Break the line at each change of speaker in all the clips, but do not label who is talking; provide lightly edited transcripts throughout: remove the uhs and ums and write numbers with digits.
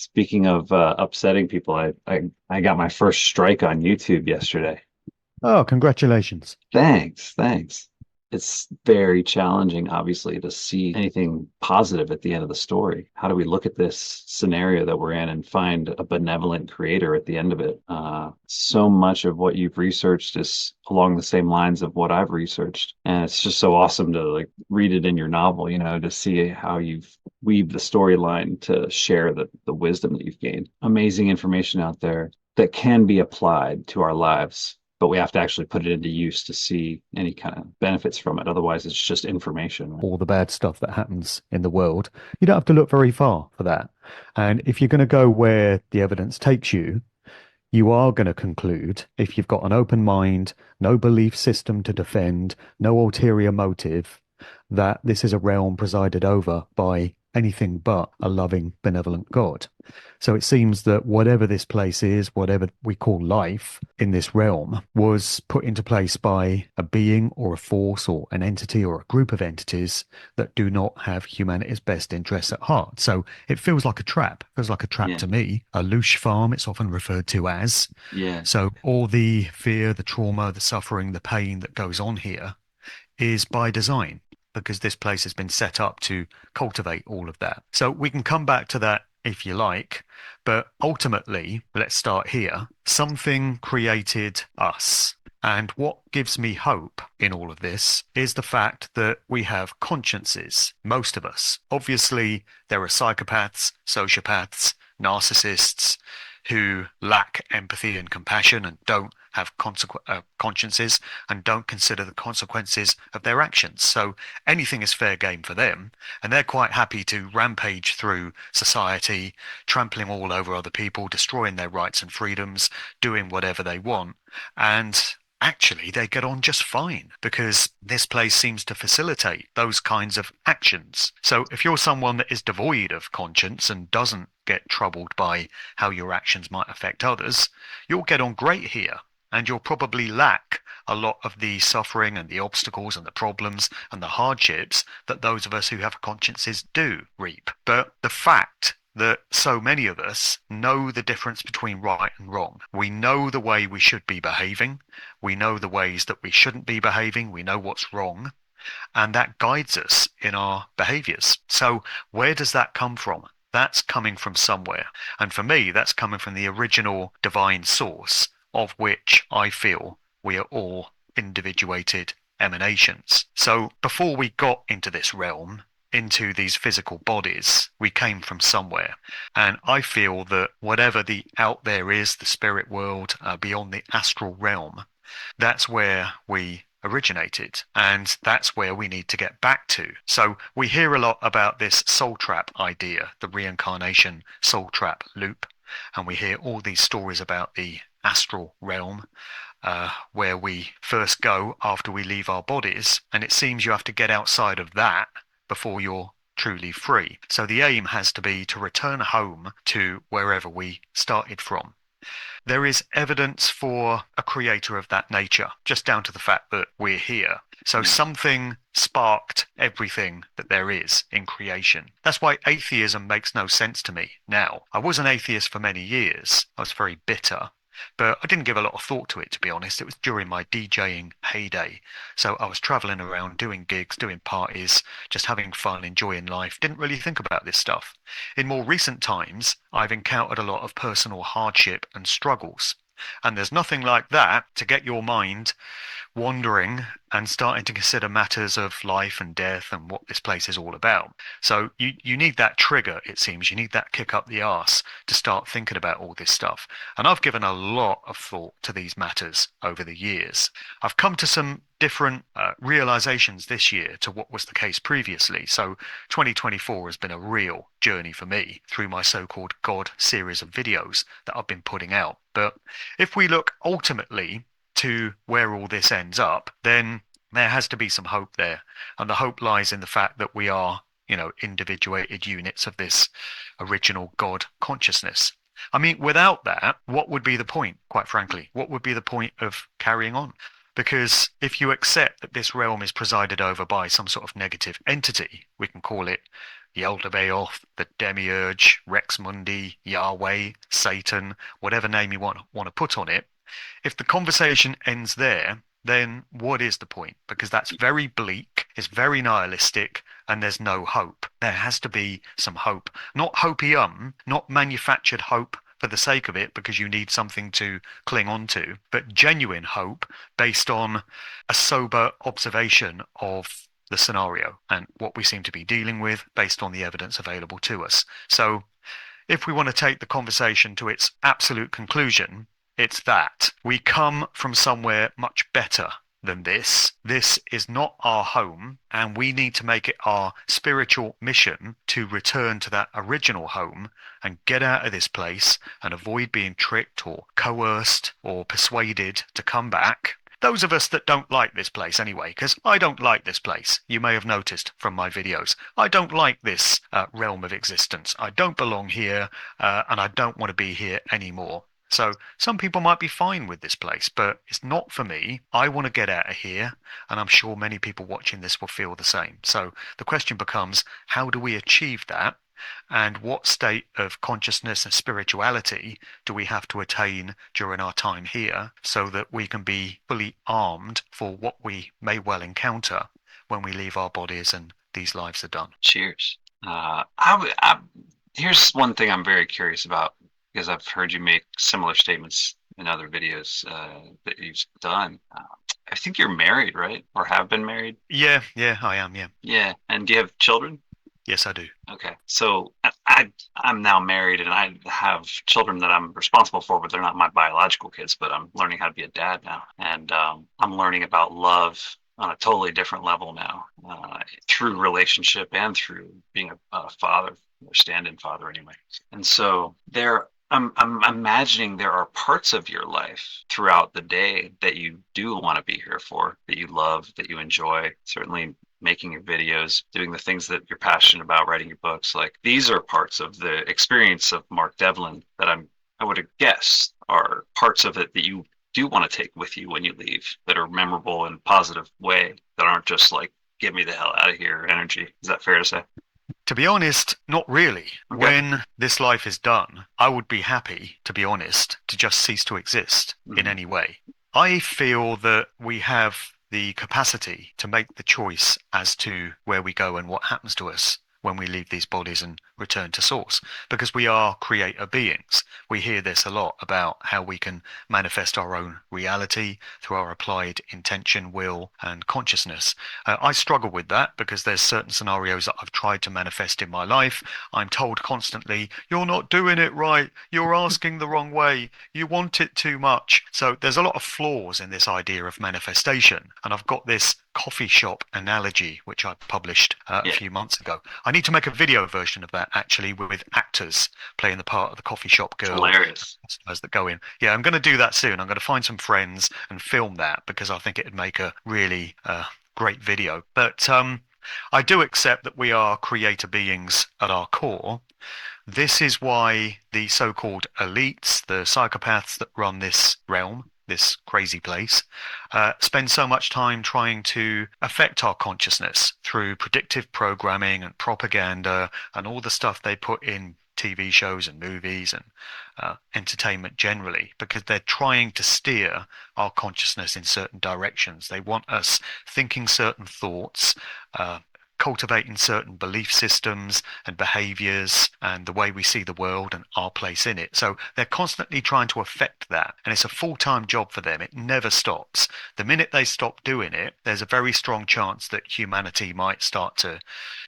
Speaking of upsetting people, I got my first strike on YouTube yesterday.
Oh, congratulations.
Thanks. It's very challenging, obviously, to see anything positive at the end of the story. How do we look at this scenario that we're in and find a benevolent creator at the end of it? So much of what you've researched is along the same lines of what I've researched, and it's just so awesome to like read it in your novel, to see how you've weaved the storyline to share the wisdom that you've gained. Amazing information out there that can be applied to our lives, but we have to actually put it into use to see any kind of benefits from it. Otherwise, it's just information.
All the bad stuff that happens in the world, you don't have to look very far for that. And if you're going to go where the evidence takes you, you are going to conclude, if you've got an open mind, no belief system to defend, no ulterior motive, that this is a realm presided over by anything but a loving, benevolent God. So it seems that whatever this place is, whatever we call life in this realm, was put into place by a being or a force or an entity or a group of entities that do not have humanity's best interests at heart. So it feels like a trap. It feels like a trap
Yeah,
to me. A loosh farm, it's often referred to as.
yeah,
So all the fear, the trauma, the suffering, the pain that goes on here is by design, because this place has been set up to cultivate all of that. So we can come back to that if you like, but ultimately, let's start here. Something created us. And what gives me hope in all of this is the fact that we have consciences, most of us. Obviously, there are psychopaths, sociopaths, narcissists who lack empathy and compassion and don't have consciences and don't consider the consequences of their actions. So anything is fair game for them, and they're quite happy to rampage through society, trampling all over other people, destroying their rights and freedoms, doing whatever they want. And actually, they get on just fine because this place seems to facilitate those kinds of actions. So if you're someone that is devoid of conscience and doesn't get troubled by how your actions might affect others, you'll get on great here. And you'll probably lack a lot of the suffering and the obstacles and the problems and the hardships that those of us who have consciences do reap. But the fact that so many of us know the difference between right and wrong. We know the way we should be behaving. We know the ways that we shouldn't be behaving. We know what's wrong. And that guides us in our behaviors. So where does that come from? That's coming from somewhere. And for me, that's coming from the original divine source, of which I feel we are all individuated emanations. So before we got into this realm, into these physical bodies, we came from somewhere. And I feel that whatever the out there is, the spirit world, beyond the astral realm, that's where we originated, and that's where we need to get back to. So we hear a lot about this soul trap idea, the reincarnation soul trap loop, and we hear all these stories about the astral realm, where we first go after we leave our bodies, and it seems you have to get outside of that before you're truly free. So the aim has to be to return home to wherever we started from. There is evidence for a creator of that nature, just down to the fact that we're here. So
yeah.
something sparked everything that there is in creation. That's why atheism makes no sense to me now. I was an atheist for many years. I was very bitter. But I didn't give a lot of thought to it, to be honest. It was during my DJing heyday. So I was traveling around, doing gigs, doing parties, just having fun, enjoying life. Didn't really think about this stuff. In more recent times, I've encountered a lot of personal hardship and struggles. And there's nothing like that to get your mind wandering and starting to consider matters of life and death and what this place is all about. So you need that trigger, it seems. You need that kick up the arse to start thinking about all this stuff. And I've given a lot of thought to these matters over the years. I've come to some different realizations this year to what was the case previously. So 2024 has been a real journey for me through my so-called God series of videos that I've been putting out. But if we look ultimately to where all this ends up, then there has to be some hope there. And the hope lies in the fact that we are, individuated units of this original God consciousness. I mean, without that, what would be the point, quite frankly? What would be the point of carrying on? Because if you accept that this realm is presided over by some sort of negative entity, we can call it Yaldabaoth, the Demiurge, Rex Mundi, Yahweh, Satan, whatever name you want to put on it. If the conversation ends there, then what is the point? Because that's very bleak, it's very nihilistic, and there's no hope. There has to be some hope. Not hopium, not manufactured hope for the sake of it because you need something to cling on to, but genuine hope based on a sober observation of the scenario and what we seem to be dealing with based on the evidence available to us. So if we want to take the conversation to its absolute conclusion, it's that we come from somewhere much better than this. This is not our home, and we need to make it our spiritual mission to return to that original home and get out of this place and avoid being tricked or coerced or persuaded to come back. Those of us that don't like this place anyway, because I don't like this place. You may have noticed from my videos. I don't like this realm of existence. I don't belong here, and I don't want to be here anymore. So some people might be fine with this place, but it's not for me. I want to get out of here, and I'm sure many people watching this will feel the same. So the question becomes, how do we achieve that? And what state of consciousness and spirituality do we have to attain during our time here so that we can be fully armed for what we may well encounter when we leave our bodies and these lives are done?
Cheers. Here's one thing I'm very curious about because I've heard you make similar statements in other videos that you've done. I think you're married, right? Or have been married?
Yeah, I am. Yeah.
Yeah. And do you have children?
Yes, I do.
Okay. So I'm now married and I have children that I'm responsible for, but they're not my biological kids, but I'm learning how to be a dad now. And I'm learning about love on a totally different level now through relationship and through being a father, or stand-in father anyway. And so I'm imagining there are parts of your life throughout the day that you do want to be here for, that you love, that you enjoy. Certainly making your videos, doing the things that you're passionate about, writing your books. Like these are parts of the experience of Mark Devlin that I would have guessed are parts of it that you do want to take with you when you leave that are memorable in a positive way that aren't just like get me the hell out of here energy. Is that fair to say?
To be honest, not really.
Okay.
When this life is done, I would be happy, to be honest, to just cease to exist in
Mhm.
any way. I feel that we have the capacity to make the choice as to where we go and what happens to us when we leave these bodies and return to source, because we are creator beings. We hear this a lot about how we can manifest our own reality through our applied intention, will, and consciousness. I struggle with that because there's certain scenarios that I've tried to manifest in my life. I'm told constantly, you're not doing it right. You're asking the wrong way. You want it too much. So there's a lot of flaws in this idea of manifestation. And I've got this coffee shop analogy, which I published a
Yeah.
few months ago. I need to make a video version of that actually with actors playing the part of the coffee shop
It's
girl
hilarious.
customers that go in. Yeah, I'm going to do that soon. I'm going to find some friends and film that because I think it'd make a really great video. But I do accept that we are creator beings at our core. This is why the so-called elites, the psychopaths that run this realm, this crazy place, spend so much time trying to affect our consciousness through predictive programming and propaganda and all the stuff they put in TV shows and movies and entertainment generally, because they're trying to steer our consciousness in certain directions. They want us thinking certain thoughts, cultivating certain belief systems and behaviors and the way we see the world and our place in it. So they're constantly trying to affect that. And it's a full-time job for them. It never stops. The minute they stop doing it, there's a very strong chance that humanity might start to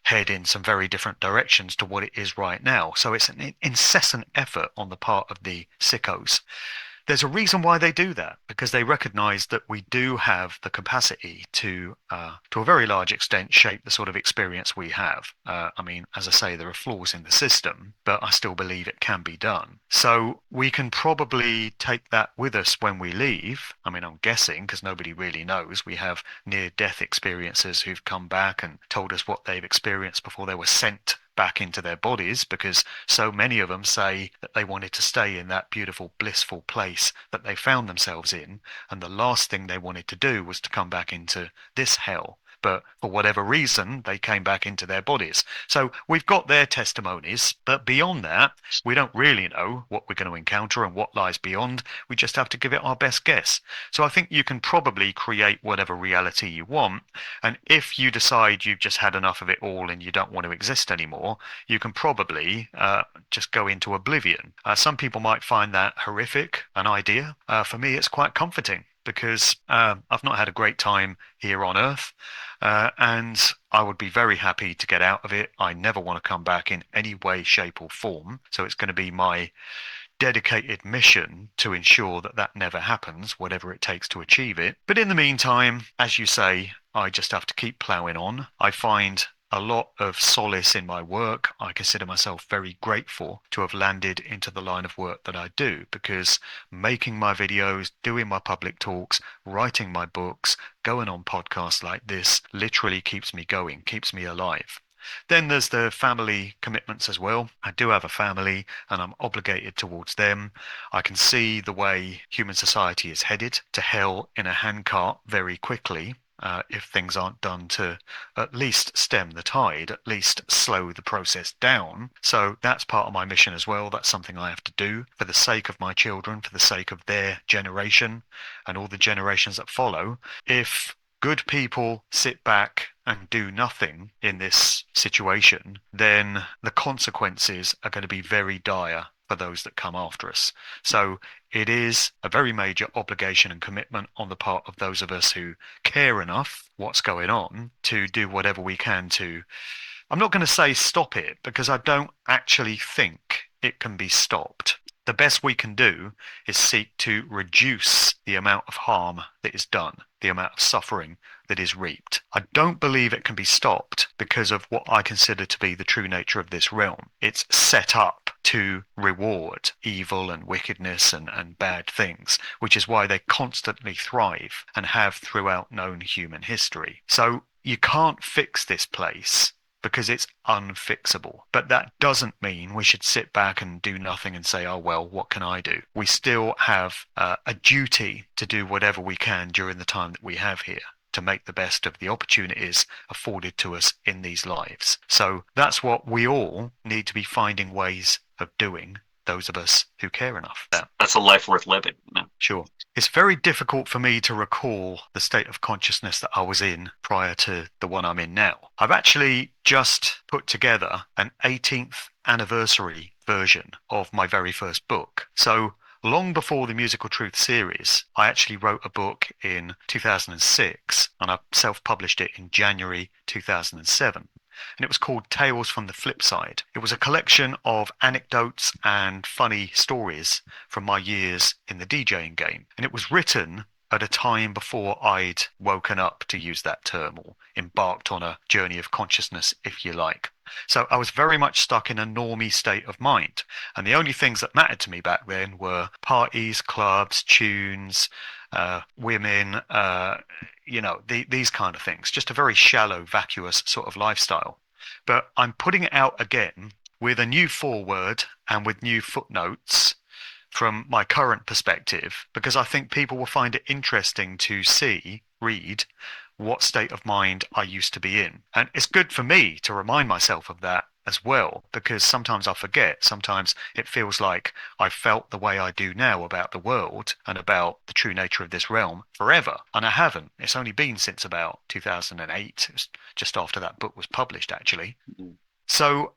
head in some very different directions to what it is right now. So it's an incessant effort on the part of the sickos. There's a reason why they do that, because they recognize that we do have the capacity to a very large extent, shape the sort of experience we have. I mean, as I say, there are flaws in the system, but I still believe it can be done. So we can probably take that with us when we leave. I mean, I'm guessing, because nobody really knows. We have near-death experiences who've come back and told us what they've experienced before they were sent back into their bodies, because so many of them say that they wanted to stay in that beautiful, blissful place that they found themselves in, and the last thing they wanted to do was to come back into this hell, but for whatever reason, they came back into their bodies. So we've got their testimonies, but beyond that, we don't really know what we're going to encounter and what lies beyond. We just have to give it our best guess. So I think you can probably create whatever reality you want. And if you decide you've just had enough of it all and you don't want to exist anymore, you can probably just go into oblivion. Some people might find that horrific, an idea. For me, it's quite comforting because I've not had a great time here on Earth, and I would be very happy to get out of it. I never want to come back in any way, shape, or form. So it's going to be my dedicated mission to ensure that that never happens, whatever it takes to achieve it. But in the meantime, as you say, I just have to keep ploughing on. I find a lot of solace in my work. I consider myself very grateful to have landed into the line of work that I do, because making my videos, doing my public talks, writing my books, going on podcasts like this literally keeps me going, keeps me alive. Then there's the family commitments as well. I do have a family and I'm obligated towards them. I can see the way human society is headed to hell in a handcart very quickly. If things aren't done to at least stem the tide, at least slow the process down. So that's part of my mission as well. That's something I have to do for the sake of my children, for the sake of their generation and all the generations that follow. If good people sit back and do nothing in this situation, then the consequences are going to be very dire for those that come after us. So it is a very major obligation and commitment on the part of those of us who care enough what's going on to do whatever we can to, I'm not going to say stop it, because I don't actually think it can be stopped. The best we can do is seek to reduce the amount of harm that is done, the amount of suffering that is reaped. I don't believe it can be stopped because of what I consider to be the true nature of this realm. It's set up to reward evil and wickedness and bad things, which is why they constantly thrive and have throughout known human history. So you can't fix this place because it's unfixable. But that doesn't mean we should sit back and do nothing and say, oh, well, what can I do? We still have a duty to do whatever we can during the time that we have here to make the best of the opportunities afforded to us in these lives. So that's what we all need to be finding ways of doing, those of us who care enough.
That's a life worth living.
Sure. It's very difficult for me to recall the state of consciousness that I was in prior to the one I'm in now. I've actually just put together an 18th anniversary version of my very first book. So long before the Musical Truth series, I actually wrote a book in 2006 and I self-published it in January 2007. And it was called Tales from the Flip Side. It was a collection of anecdotes and funny stories from my years in the DJing game. And it was written at a time before I'd woken up, to use that term, or embarked on a journey of consciousness, if you like. So I was very much stuck in a normie state of mind. And the only things that mattered to me back then were parties, clubs, tunes, women, these kind of things. Just a very shallow, vacuous sort of lifestyle. But I'm putting it out again with a new foreword and with new footnotes from my current perspective, because I think people will find it interesting to read what state of mind I used to be in. And it's good for me to remind myself of that as well, because sometimes I forget. Sometimes it feels like I felt the way I do now about the world and about the true nature of this realm forever. And I haven't. It's only been since about 2008. It was just after that book was published, actually.
Mm-hmm.
So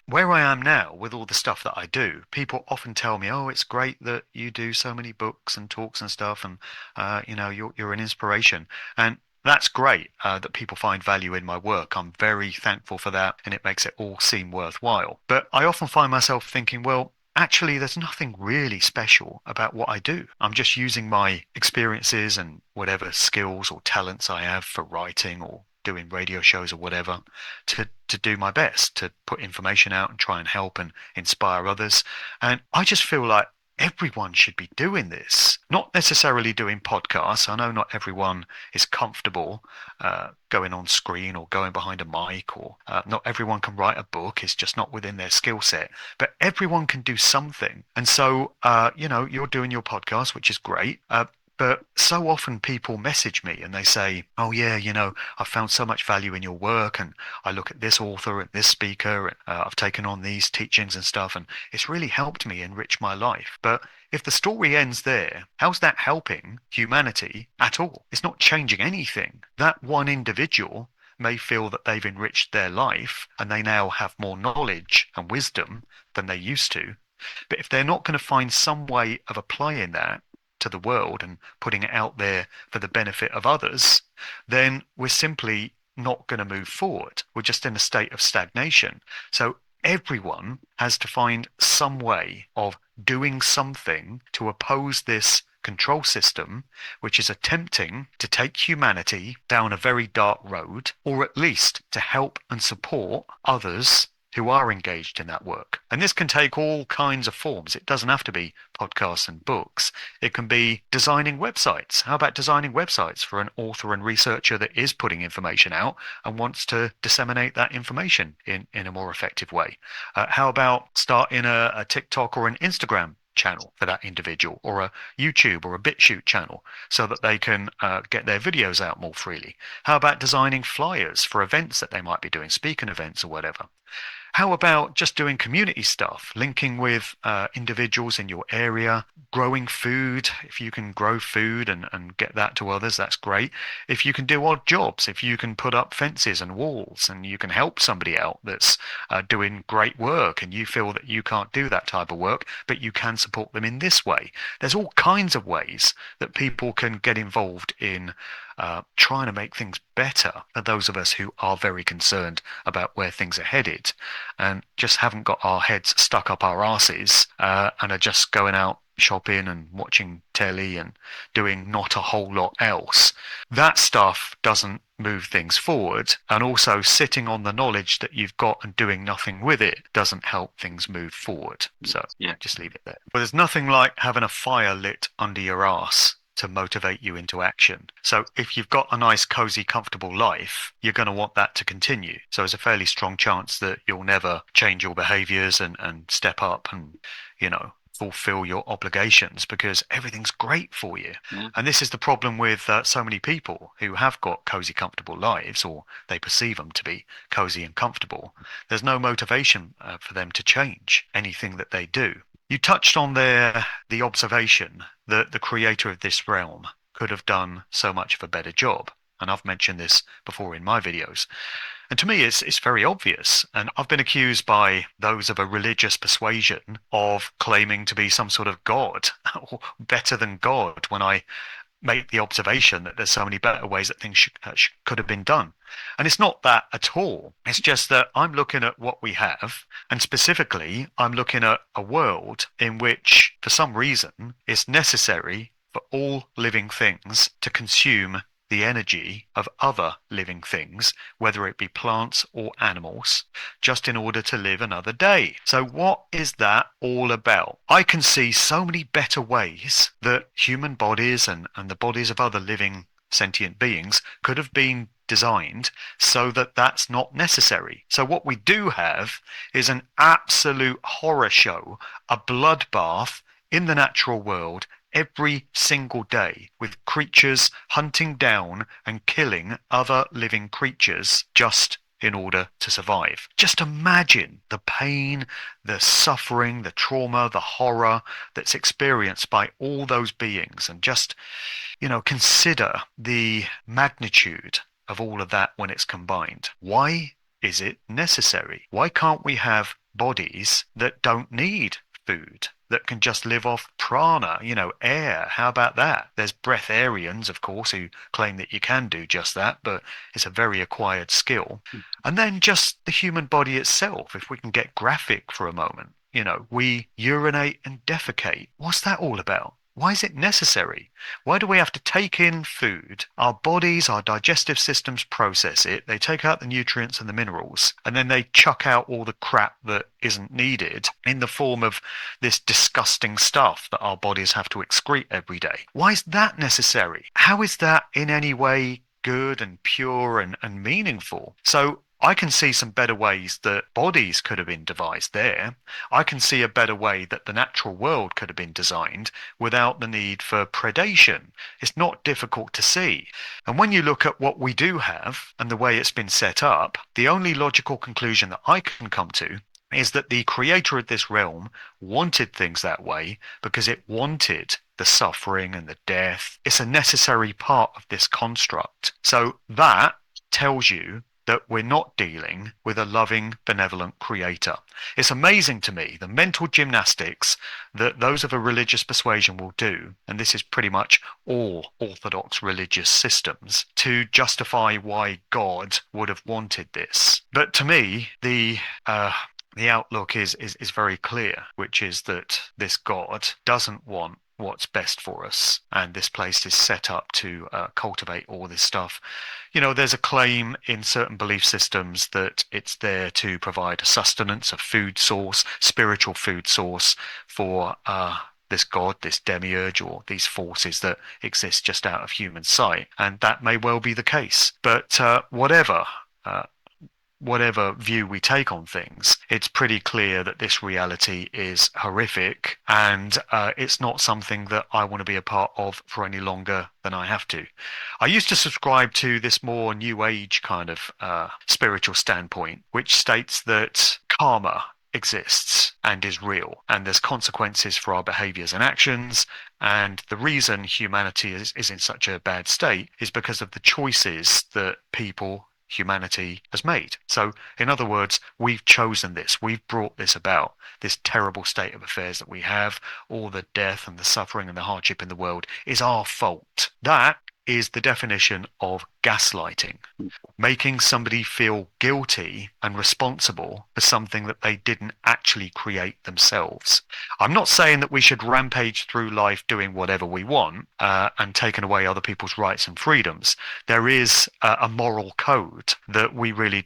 where I am now with all the stuff that I do, people often tell me, oh, it's great that you do so many books and talks and stuff. And, you're an inspiration. And that's great that people find value in my work. I'm very thankful for that. And it makes it all seem worthwhile. But I often find myself thinking, well, actually, there's nothing really special about what I do. I'm just using my experiences and whatever skills or talents I have for writing or doing radio shows or whatever to do my best to put information out and try and help and inspire others. And I just feel like everyone should be doing this, not necessarily doing podcasts. I know not everyone is comfortable going on screen or going behind a mic, or not everyone can write a book. It's just not within their skill set, but everyone can do something. And so, you're doing your podcast, which is great. But so often people message me and they say, "Oh yeah, I found so much value in your work, and I look at this author and this speaker, and I've taken on these teachings and stuff, and it's really helped me enrich my life." But if the story ends there, how's that helping humanity at all? It's not changing anything. That one individual may feel that they've enriched their life and they now have more knowledge and wisdom than they used to. But if they're not going to find some way of applying that to the world and putting it out there for the benefit of others, then we're simply not going to move forward. We're just in a state of stagnation. So everyone has to find some way of doing something to oppose this control system, which is attempting to take humanity down a very dark road, or at least to help and support others who are engaged in that work. And this can take all kinds of forms. It doesn't have to be podcasts and books. It can be designing websites. How about designing websites for an author and researcher that is putting information out and wants to disseminate that information in a more effective way? How about starting a TikTok or an Instagram channel for that individual, or a YouTube or a BitChute channel, so that they can get their videos out more freely? How about designing flyers for events that they might be doing, speaking events or whatever? How about just doing community stuff, linking with individuals in your area, growing food? If you can grow food and get that to others, that's great. If you can do odd jobs, if you can put up fences and walls and you can help somebody out that's doing great work and you feel that you can't do that type of work, but you can support them in this way. There's all kinds of ways that people can get involved in trying to make things better for those of us who are very concerned about where things are headed and just haven't got our heads stuck up our asses and are just going out shopping and watching telly and doing not a whole lot else. That stuff doesn't move things forward. And also sitting on the knowledge that you've got and doing nothing with it doesn't help things move forward. So
Yeah.
just leave it there. But there's nothing like having a fire lit under your ass to motivate you into action. So if you've got a nice, cozy, comfortable life, you're going to want that to continue. So there's a fairly strong chance that you'll never change your behaviors and step up and, fulfill your obligations because everything's great for you.
Yeah.
And this is the problem with so many people who have got cozy, comfortable lives, or they perceive them to be cozy and comfortable. There's no motivation for them to change anything that they do. You touched on there the observation that the creator of this realm could have done so much of a better job. And I've mentioned this before in my videos. And to me, it's very obvious. And I've been accused by those of a religious persuasion of claiming to be some sort of God or better than God when I make the observation that there's so many better ways that things could have been done. And it's not that at all. It's just that I'm looking at what we have, and specifically, I'm looking at a world in which, for some reason, it's necessary for all living things to consume the energy of other living things, whether it be plants or animals, just in order to live another day. So what is that all about? I can see so many better ways that human bodies and the bodies of other living sentient beings could have been designed so that that's not necessary. So what we do have is an absolute horror show, a bloodbath in the natural world every single day, with creatures hunting down and killing other living creatures just in order to survive. Just imagine the pain, the suffering, the trauma, the horror that's experienced by all those beings, and just, consider the magnitude of all of that when it's combined. Why is it necessary? Why can't we have bodies that don't need food, that can just live off prana, air? How about that? There's breatharians, of course, who claim that you can do just that, but it's a very acquired skill. And then just the human body itself, if we can get graphic for a moment, we urinate and defecate. What's that all about? Why is it necessary? Why do we have to take in food? Our bodies, our digestive systems process it. They take out the nutrients and the minerals, and then they chuck out all the crap that isn't needed in the form of this disgusting stuff that our bodies have to excrete every day. Why is that necessary? How is that in any way good and pure and meaningful? So I can see some better ways that bodies could have been devised there. I can see a better way that the natural world could have been designed without the need for predation. It's not difficult to see. And when you look at what we do have and the way it's been set up, the only logical conclusion that I can come to is that the creator of this realm wanted things that way because it wanted the suffering and the death. It's a necessary part of this construct. So that tells you that we're not dealing with a loving, benevolent creator. It's amazing to me the mental gymnastics that those of a religious persuasion will do, and this is pretty much all orthodox religious systems, to justify why God would have wanted this. But to me, the outlook is very clear, which is that this God doesn't want what's best for us, and this place is set up to cultivate all this stuff. You know, there's a claim in certain belief systems that it's there to provide a sustenance, a food source, spiritual food source for this god, this demiurge, or these forces that exist just out of human sight, and that may well be the case. But uh, whatever view we take on things, it's pretty clear that this reality is horrific, and it's not something that I want to be a part of for any longer than I have to. I used to subscribe to this more new age kind of spiritual standpoint, which states that karma exists and is real, and there's consequences for our behaviors and actions. And the reason humanity is in such a bad state is because of the choices that humanity has made. So, in other words, we've chosen this. We've brought this about, this terrible state of affairs that we have. All the death and the suffering and the hardship in the world is our fault. That is the definition of gaslighting, making somebody feel guilty and responsible for something that they didn't actually create themselves. I'm not saying that we should rampage through life doing whatever we want and taking away other people's rights and freedoms. There is a moral code that we really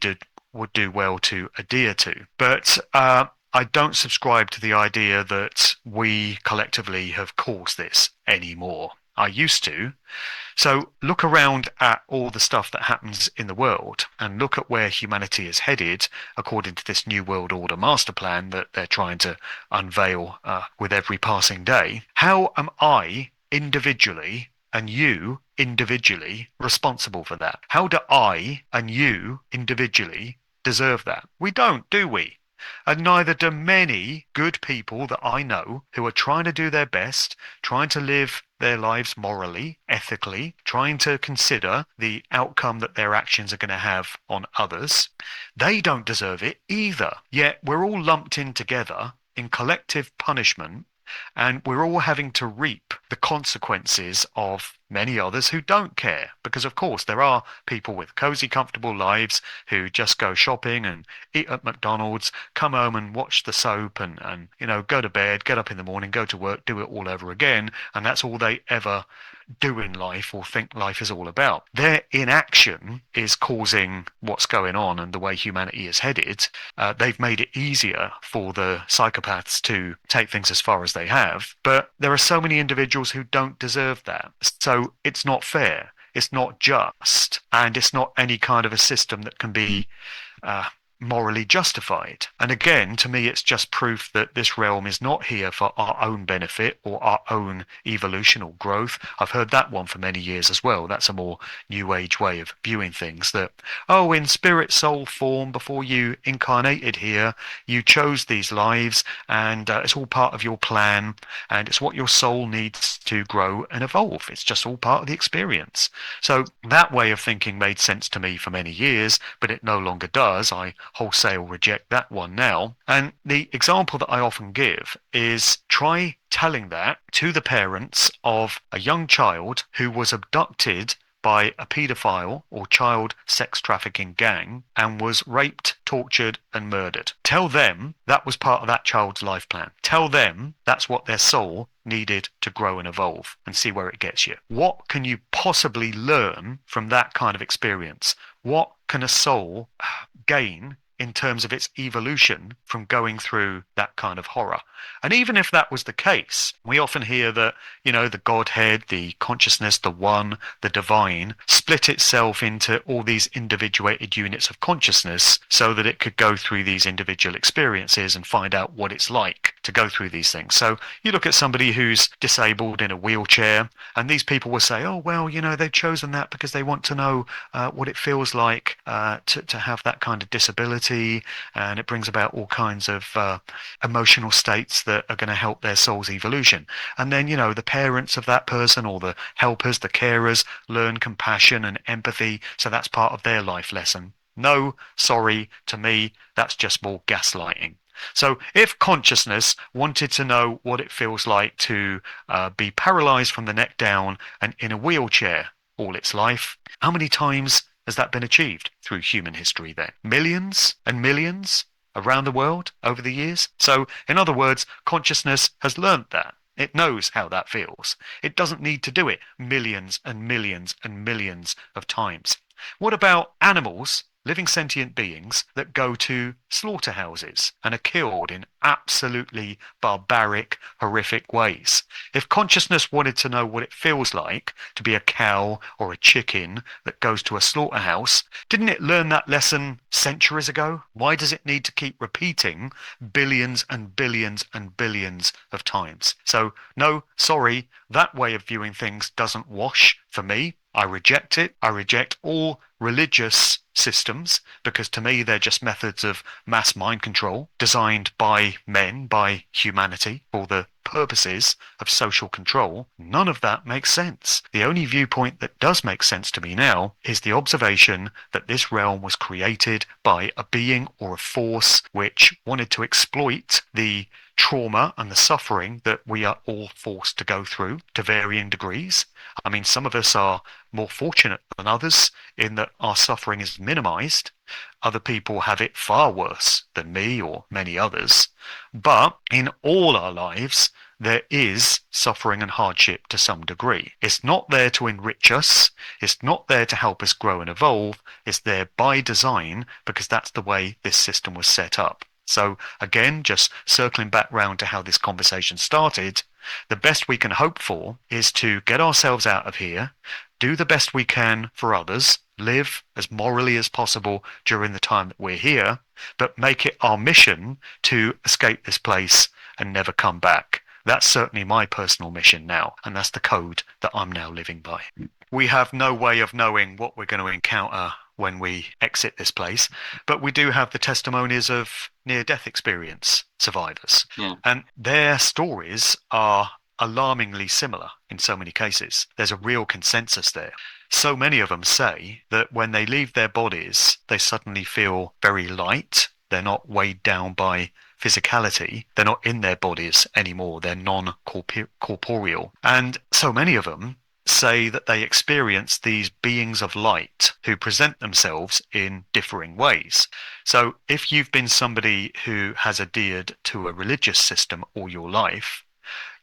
would do well to adhere to. But I don't subscribe to the idea that we collectively have caused this anymore. I used to. So look around at all the stuff that happens in the world and look at where humanity is headed according to this New World Order master plan that they're trying to unveil with every passing day. How am I individually and you individually responsible for that? How do I and you individually deserve that? We don't, do we? And neither do many good people that I know who are trying to do their best, trying to live their lives morally, ethically, trying to consider the outcome that their actions are going to have on others. They don't deserve it either. Yet we're all lumped in together in collective punishment, and we're all having to reap the consequences of many others who don't care. Because, of course, there are people with cozy, comfortable lives who just go shopping and eat at McDonald's, come home and watch the soap and go to bed, get up in the morning, go to work, do it all over again. And that's all they ever do in life or think life is all about. Their inaction is causing what's going on and the way humanity is headed. They've made it easier for the psychopaths to take things as far as they have, but there are so many individuals who don't deserve that. So it's not fair, it's not just, and it's not any kind of a system that can be morally justified. And again, to me, it's just proof that this realm is not here for our own benefit or our own evolution or growth. I've heard that one for many years as well. That's a more new age way of viewing things, that, oh, in spirit soul form, before you incarnated here, you chose these lives, and it's all part of your plan, and it's what your soul needs to grow and evolve. It's just all part of the experience. So that way of thinking made sense to me for many years, but it no longer does. I wholesale reject that one now. And the example that I often give is, try telling that to the parents of a young child who was abducted by a paedophile or child sex trafficking gang and was raped, tortured, and murdered. Tell them that was part of that child's life plan. Tell them that's what their soul needed to grow and evolve, and see where it gets you. What can you possibly learn from that kind of experience? What can a soul gain in terms of its evolution from going through that kind of horror. And even if that was the case, we often hear that, the Godhead, the consciousness, the one, the divine, split itself into all these individuated units of consciousness so that it could go through these individual experiences and find out what it's like to go through these things. So you look at somebody who's disabled in a wheelchair, and these people will say, oh, well, they've chosen that because they want to know what it feels like to have that kind of disability, and it brings about all kinds of emotional states that are going to help their soul's evolution. And then, the parents of that person or the helpers, the carers, learn compassion and empathy. So that's part of their life lesson. No, sorry, to me, that's just more gaslighting. So if consciousness wanted to know what it feels like to be paralyzed from the neck down and in a wheelchair all its life, how many times has that been achieved through human history then? Millions and millions around the world over the years? So, in other words, consciousness has learned that. It knows how that feels. It doesn't need to do it millions and millions and millions of times. What about animals, living sentient beings that go to slaughterhouses and are killed in absolutely barbaric, horrific ways? If consciousness wanted to know what it feels like to be a cow or a chicken that goes to a slaughterhouse, didn't it learn that lesson centuries ago? Why does it need to keep repeating billions and billions and billions of times? So, no, sorry, that way of viewing things doesn't wash for me. I reject it. I reject all religious systems because to me they're just methods of mass mind control designed by men, by humanity, for the purposes of social control. None of that makes sense. The only viewpoint that does make sense to me now is the observation that this realm was created by a being or a force which wanted to exploit the trauma and the suffering that we are all forced to go through to varying degrees. I mean, some of us are more fortunate than others in that our suffering is minimized. Other people have it far worse than me or many others. But in all our lives, there is suffering and hardship to some degree. It's not there to enrich us. It's not there to help us grow and evolve. It's there by design because that's the way this system was set up. So again, just circling back round to how this conversation started, the best we can hope for is to get ourselves out of here, do the best we can for others, live as morally as possible during the time that we're here, but make it our mission to escape this place and never come back. That's certainly my personal mission now, and that's the code that I'm now living by. We have no way of knowing what we're going to encounter when we exit this place, but we do have the testimonies of near-death experience survivors,
Yeah.
and their stories are alarmingly similar in so many cases. There's a real consensus there. So many of them say that when they leave their bodies, they suddenly feel very light. They're not weighed down by physicality. They're not in their bodies anymore. They're non-corporeal. And so many of them say that they experience these beings of light who present themselves in differing ways. So if you've been somebody who has adhered to a religious system all your life,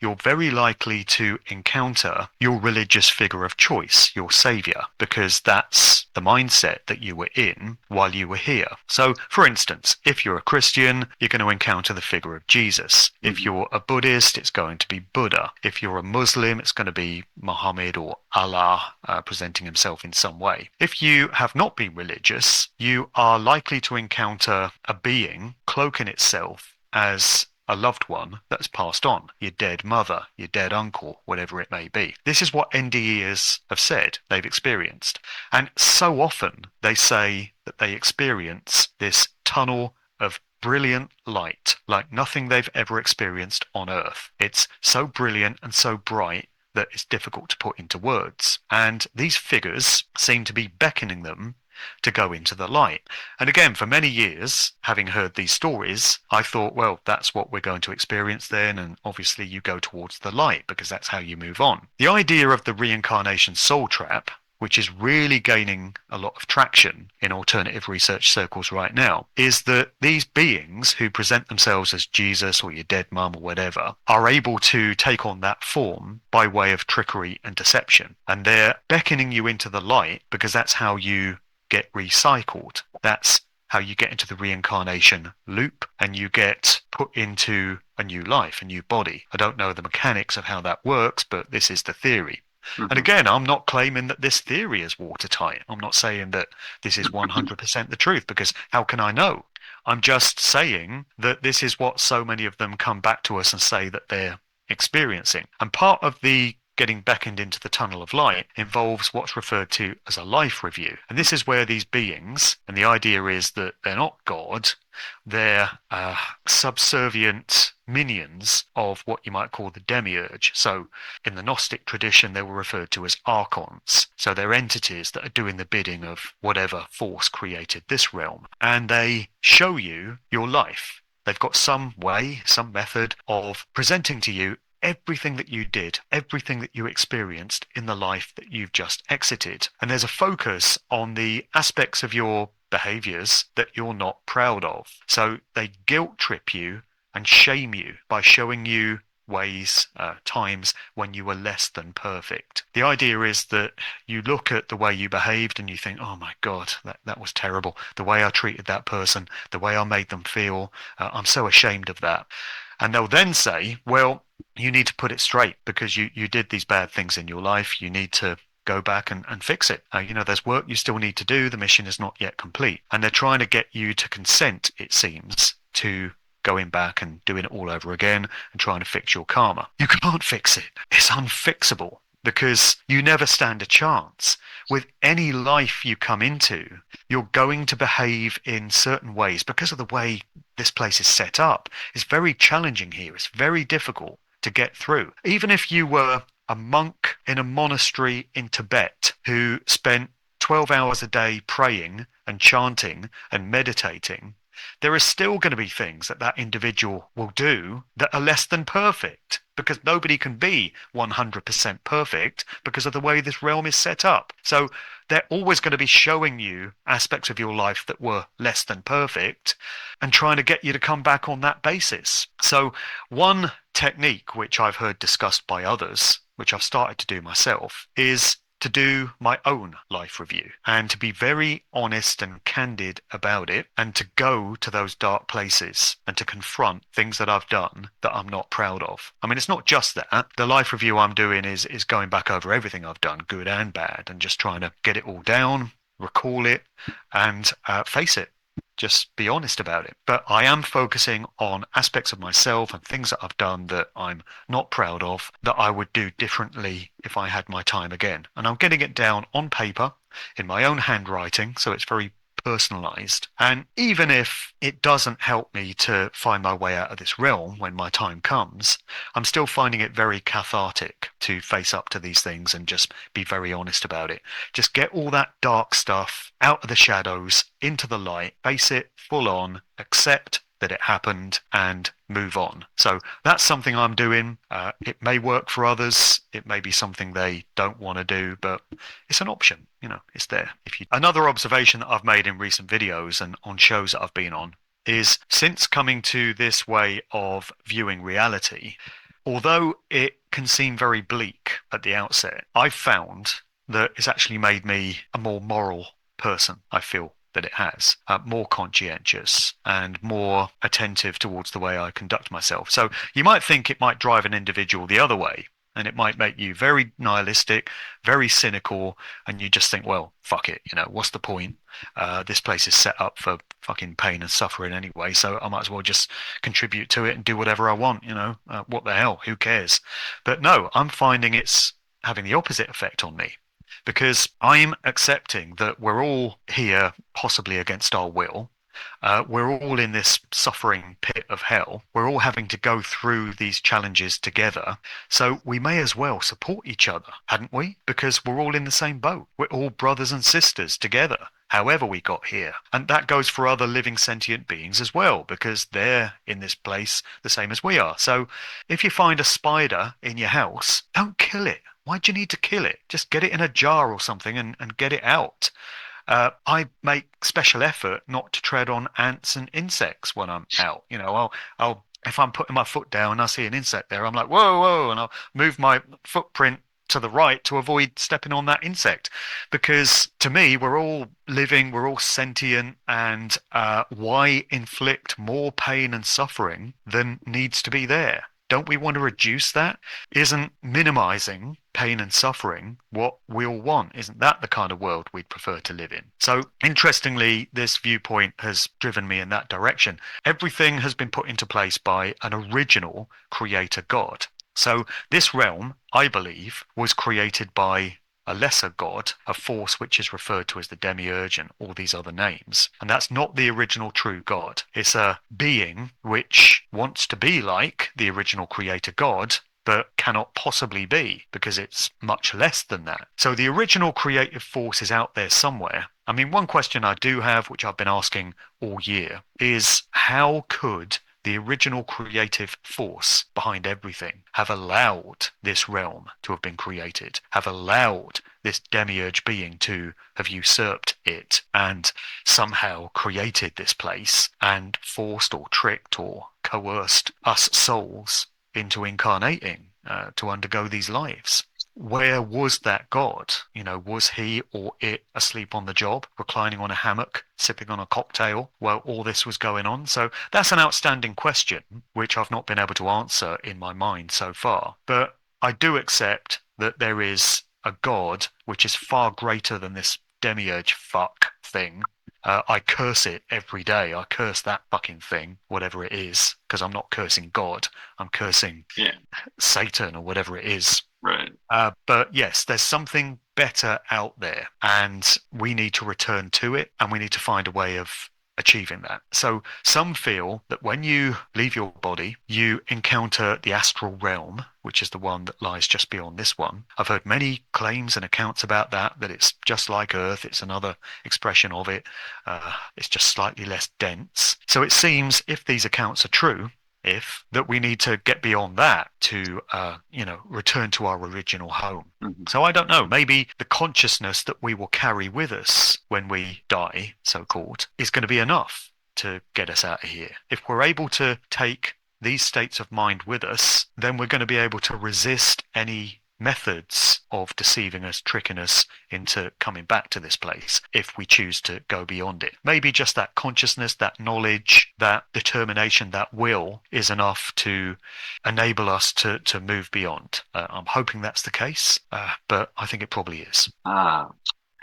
you're very likely to encounter your religious figure of choice, your savior, because that's the mindset that you were in while you were here. So, for instance, if you're a Christian, you're going to encounter the figure of Jesus. If you're a Buddhist, it's going to be Buddha. If you're a Muslim, it's going to be Muhammad or Allah presenting himself in some way. If you have not been religious, you are likely to encounter a being cloaking itself as a loved one that's passed on, your dead mother, your dead uncle, whatever it may be. This is what NDEers have said they've experienced. And so often they say that they experience this tunnel of brilliant light like nothing they've ever experienced on Earth. It's so brilliant and so bright that it's difficult to put into words. And these figures seem to be beckoning them to go into the light. And again, for many years, having heard these stories, I thought, well, that's what we're going to experience then, and obviously you go towards the light because that's how you move on. The idea of the reincarnation soul trap, which is really gaining a lot of traction in alternative research circles right now, is that these beings who present themselves as Jesus or your dead mum or whatever are able to take on that form by way of trickery and deception. And they're beckoning you into the light because that's how you get recycled. That's how you get into the reincarnation loop and you get put into a new life, a new body. I don't know the mechanics of how that works, but this is the theory. And
Hmm.
again, I'm not claiming that this theory is watertight. I'm not saying that this is 100% the truth because how can I know? I'm just saying that this is what so many of them come back to us and say that they're experiencing. And part of the getting beckoned into the tunnel of light involves what's referred to as a life review. And this is where these beings, and the idea is that they're not God, they're subservient minions of what you might call the demiurge. So in the Gnostic tradition, they were referred to as archons. So they're entities that are doing the bidding of whatever force created this realm. And they show you your life. They've got some way, some method of presenting to you everything that you did, everything that you experienced in the life that you've just exited. And there's a focus on the aspects of your behaviors that you're not proud of. So they guilt trip you and shame you by showing you ways, times when you were less than perfect. The idea is that you look at the way you behaved and you think, oh my God, that was terrible. The way I treated that person, the way I made them feel, I'm so ashamed of that. And they'll then say, well, you need to put it straight because you did these bad things in your life. You need to go back and fix it. There's work you still need to do. The mission is not yet complete. And they're trying to get you to consent, it seems, to going back and doing it all over again and trying to fix your karma. You can't fix it. It's unfixable because you never stand a chance. With any life you come into, you're going to behave in certain ways because of the way this place is set up. It's very challenging here. It's very difficult to get through. Even if you were a monk in a monastery in Tibet who spent 12 hours a day praying and chanting and meditating, there are still going to be things that that individual will do that are less than perfect because nobody can be 100% perfect because of the way this realm is set up. So they're always going to be showing you aspects of your life that were less than perfect and trying to get you to come back on that basis. So one technique which I've heard discussed by others, which I've started to do myself, is to do my own life review and to be very honest and candid about it and to go to those dark places and to confront things that I've done that I'm not proud of. I mean, it's not just that. The life review I'm doing is going back over everything I've done, good and bad, and just trying to get it all down, recall it, and face it. Just be honest about it. But I am focusing on aspects of myself and things that I've done that I'm not proud of that I would do differently if I had my time again. And I'm getting it down on paper in my own handwriting, so it's very personalized. And even if it doesn't help me to find my way out of this realm when my time comes, I'm still finding it very cathartic to face up to these things and just be very honest about it. Just get all that dark stuff out of the shadows, into the light, face it full on, accept that it happened and move on. So that's something I'm doing. It may work for others. It may be something they don't want to do, but it's an option. It's there. Another observation that I've made in recent videos and on shows that I've been on is since coming to this way of viewing reality, although it can seem very bleak at the outset, I've found that it's actually made me a more moral person, I feel that it has, more conscientious and more attentive towards the way I conduct myself. So you might think it might drive an individual the other way, and it might make you very nihilistic, very cynical, and you just think, well, fuck it, what's the point? This place is set up for fucking pain and suffering anyway, so I might as well just contribute to it and do whatever I want, what the hell, who cares? But no, I'm finding it's having the opposite effect on me because I'm accepting that we're all here possibly against our will. We're all in this suffering pit of hell. We're all having to go through these challenges together. So we may as well support each other, hadn't we? Because we're all in the same boat. We're all brothers and sisters together, however we got here. And that goes for other living sentient beings as well, because they're in this place the same as we are. So if you find a spider in your house, don't kill it. Why do you need to kill it? Just get it in a jar or something and get it out. I make special effort not to tread on ants and insects when I'm out. I'll if I'm putting my foot down and I see an insect there, I'm like, whoa, whoa, and I'll move my footprint to the right to avoid stepping on that insect. Because to me, we're all living, we're all sentient, and why inflict more pain and suffering than needs to be there? Don't we want to reduce that? Isn't minimizing pain and suffering what we all want? Isn't that the kind of world we'd prefer to live in? So, interestingly, this viewpoint has driven me in that direction. Everything has been put into place by an original creator God. So, this realm, I believe, was created by a lesser god, a force which is referred to as the demiurge and all these other names. And that's not the original true god. It's a being which wants to be like the original creator god, but cannot possibly be because it's much less than that. So the original creative force is out there somewhere. I mean, one question I do have, which I've been asking all year, is how could the original creative force behind everything have allowed this realm to have been created, have allowed this demiurge being to have usurped it and somehow created this place and forced or tricked or coerced us souls into incarnating to undergo these lives. Where was that God? You know, was he or it asleep on the job, reclining on a hammock, sipping on a cocktail while all this was going on? So that's an outstanding question, which I've not been able to answer in my mind so far. But I do accept that there is a God which is far greater than this demiurge fuck thing. I curse it every day. I curse that fucking thing, whatever it is, because I'm not cursing God. I'm cursing
Yeah,
Satan or whatever it is.
right.
But yes, there's something better out there, and we need to return to it, and we need to find a way of achieving that. So some feel that when you leave your body, you encounter the astral realm, which is the one that lies just beyond this one. I've heard many claims and accounts about that, that it's just like Earth, it's another expression of it. It's just slightly less dense. So it seems if these accounts are true, if that we need to get beyond that to return to our original home.
Mhm.
So I don't know, maybe the consciousness that we will carry with us when we die, so called, is going to be enough to get us out of here. If we're able to take these states of mind with us, then we're going to be able to resist any methods of deceiving us, tricking us into coming back to this place if we choose to go beyond it. Maybe just that consciousness, that knowledge, that determination, that will is enough to enable us to move beyond. I'm hoping that's the case, but I think it probably is.
Ah,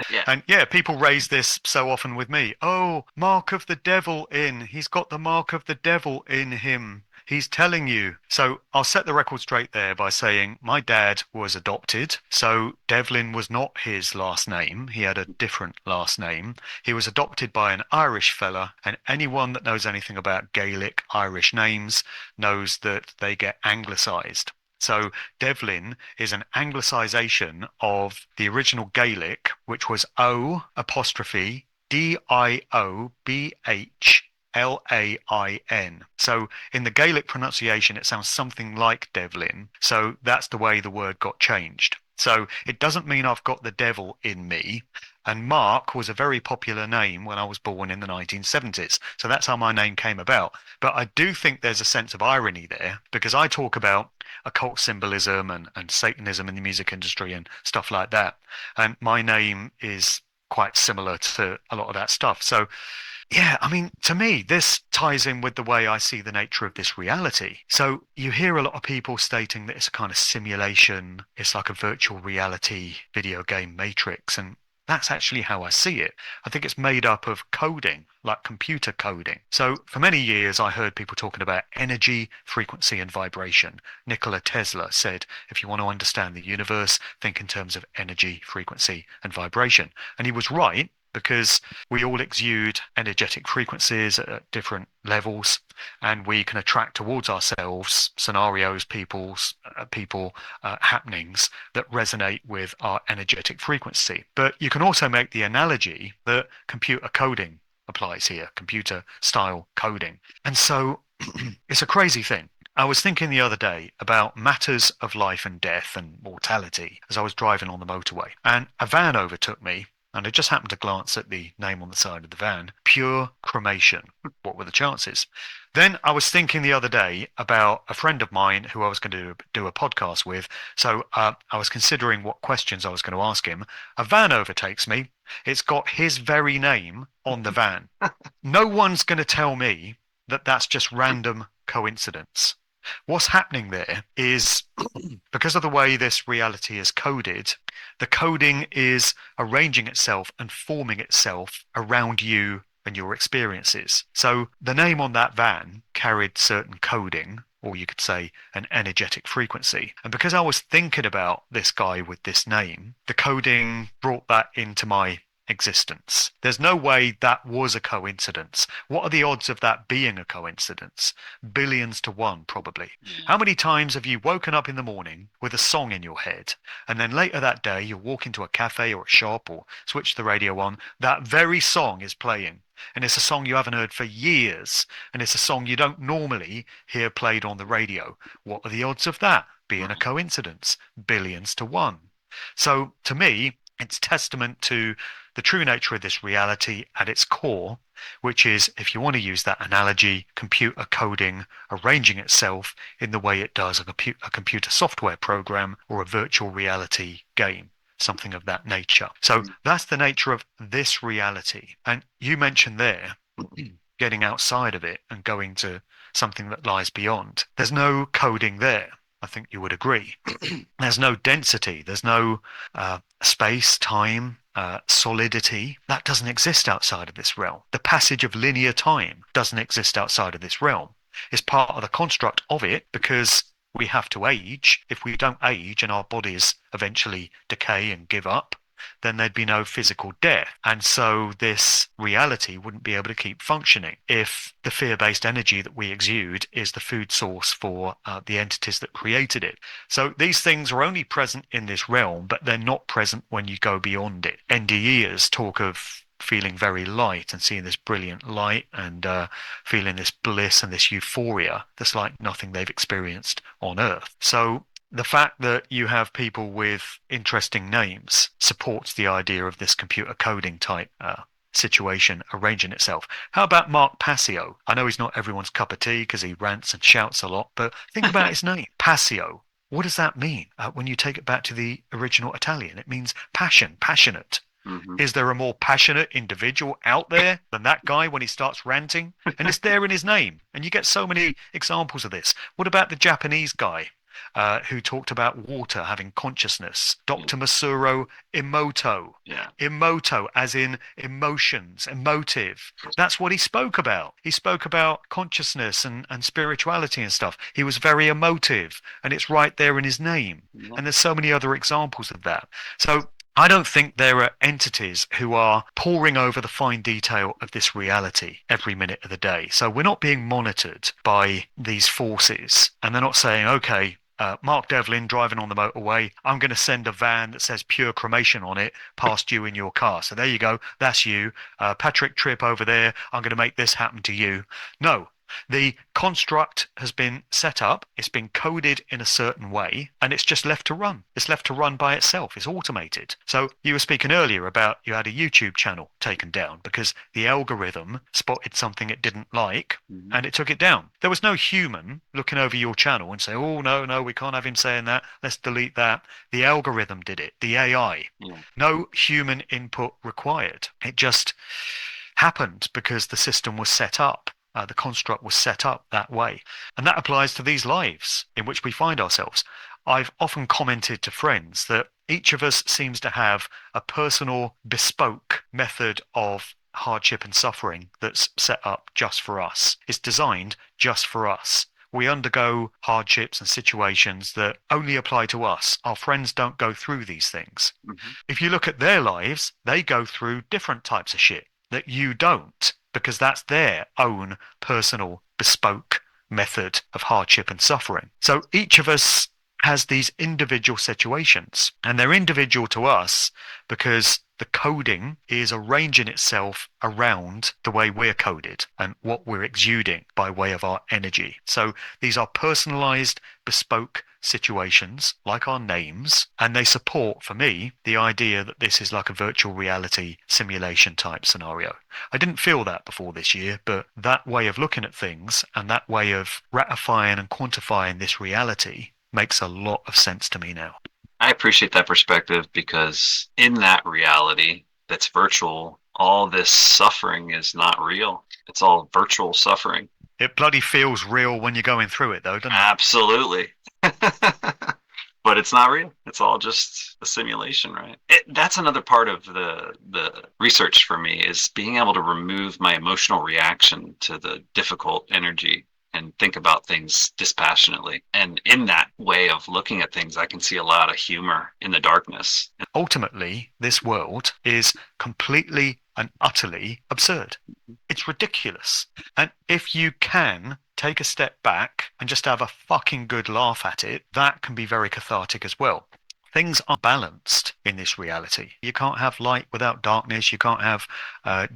yeah.
And yeah, people raise this so often with me. Oh, mark of the devil in. He's got the mark of the devil in him. He's telling you. So I'll set the record straight there by saying my dad was adopted. So Devlin was not his last name. He had a different last name. He was adopted by an Irish fella. And anyone that knows anything about Gaelic Irish names knows that they get anglicized. So Devlin is an anglicization of the original Gaelic, which was O apostrophe Diobhlain. So in the Gaelic pronunciation, it sounds something like Devlin. So that's the way the word got changed. So it doesn't mean I've got the devil in me. And Mark was a very popular name when I was born in the 1970s. So that's how my name came about. But I do think there's a sense of irony there because I talk about occult symbolism and Satanism in the music industry and stuff like that. And my name is quite similar to a lot of that stuff. So yeah, I mean, to me, this ties in with the way I see the nature of this reality. So you hear a lot of people stating that it's a kind of simulation, it's like a virtual reality video game matrix, and that's actually how I see it. I think it's made up of coding, like computer coding. So for many years, I heard people talking about energy, frequency, and vibration. Nikola Tesla said, if you want to understand the universe, think in terms of energy, frequency, and vibration. And he was right, because we all exude energetic frequencies at different levels, and we can attract towards ourselves scenarios, happenings that resonate with our energetic frequency. But you can also make the analogy that computer coding applies here, computer style coding. And so it's a crazy thing. I was thinking the other day about matters of life and death and mortality as I was driving on the motorway, and a van overtook me. And I just happened to glance at the name on the side of the van, pure cremation. What were the chances? Then I was thinking the other day about a friend of mine who I was going to do a podcast with. So I was considering what questions I was going to ask him. A van overtakes me. It's got his very name on the van. No one's going to tell me that that's just random coincidence. What's happening there is because of the way this reality is coded, the coding is arranging itself and forming itself around you and your experiences. So the name on that van carried certain coding, or you could say an energetic frequency. And because I was thinking about this guy with this name, the coding brought that into my existence. There's no way that was a coincidence. What are the odds of that being a coincidence? Billions to one, probably. How many times have you woken up in the morning with a song in your head, and then later that day you walk into a cafe or a shop or switch the radio on, that very song is playing? And it's a song you haven't heard for years, and it's a song you don't normally hear played on the radio. What are the odds of that being a coincidence? Billions to one. So to me, it's testament to the true nature of this reality at its core, which is, if you want to use that analogy, computer coding arranging itself in the way it does a computer software program or a virtual reality game, something of that nature. So that's the nature of this reality. And you mentioned there getting outside of it and going to something that lies beyond. There's no coding there. I think you would agree. There's no density. There's no space, time, solidity. That doesn't exist outside of this realm. The passage of linear time doesn't exist outside of this realm. It's part of the construct of it because we have to age. If we don't age and our bodies eventually decay and give up, then there'd be no physical death. And so this reality wouldn't be able to keep functioning if the fear-based energy that we exude is the food source for the entities that created it. So these things are only present in this realm, but they're not present when you go beyond it. NDEers talk of feeling very light and seeing this brilliant light and feeling this bliss and this euphoria that's like nothing they've experienced on Earth. So the fact that you have people with interesting names supports the idea of this computer coding type situation arranging itself. How about Mark Passio? I know he's not everyone's cup of tea because he rants and shouts a lot, but think about his name, Passio. What does that mean when you take it back to the original Italian? It means passion, passionate.
Mm-hmm.
Is there a more passionate individual out there than that guy when he starts ranting? And it's there in his name. And you get so many examples of this. What about the Japanese guy? Who talked about water having consciousness. Dr. Masuro Emoto.
Yeah.
Emoto, as in emotions, emotive. That's what he spoke about. He spoke about consciousness and spirituality and stuff. He was very emotive, and it's right there in his name.
Yeah.
And there's so many other examples of that. So I don't think there are entities who are poring over the fine detail of this reality every minute of the day. So we're not being monitored by these forces, and they're not saying, okay, Mark Devlin driving on the motorway, I'm going to send a van that says pure cremation on it past you in your car. So there you go. That's you. Patrick Tripp over there. I'm going to make this happen to you. No. The construct has been set up, it's been coded in a certain way, and it's just left to run. It's left to run by itself. It's automated. So you were speaking earlier about you had a YouTube channel taken down because the algorithm spotted something it didn't like and it took it down. There was no human looking over your channel and say, oh, no, we can't have him saying that. Let's delete that. The algorithm did it, the AI.
Yeah.
No human input required. It just happened because the system was set up. The construct was set up that way. And that applies to these lives in which we find ourselves. I've often commented to friends that each of us seems to have a personal, bespoke method of hardship and suffering that's set up just for us. It's designed just for us. We undergo hardships and situations that only apply to us. Our friends don't go through these things. Mm-hmm. If you look at their lives, they go through different types of shit that you don't, because that's their own personal, bespoke method of hardship and suffering. So each of us has these individual situations, and they're individual to us because the coding is arranging itself around the way we're coded and what we're exuding by way of our energy. So these are personalized, bespoke situations, like our names, and they support, for me, the idea that this is like a virtual reality simulation type scenario. I didn't feel that before this year, but that way of looking at things and that way of ratifying and quantifying this reality makes a lot of sense to me now.
I appreciate that perspective because in that reality that's virtual, all this suffering is not real. It's all virtual suffering.
It bloody feels real when you're going through it, though, doesn't it?
Absolutely. But it's not real. It's all just a simulation, right? That's another part of the research for me is being able to remove my emotional reaction to the difficult energy and think about things dispassionately. And in that way of looking at things, I can see a lot of humor in the darkness.
Ultimately, this world is completely and utterly absurd. It's ridiculous. And if you can take a step back and just have a fucking good laugh at it, that can be very cathartic as well. Things are balanced in this reality. You can't have light without darkness. You can't have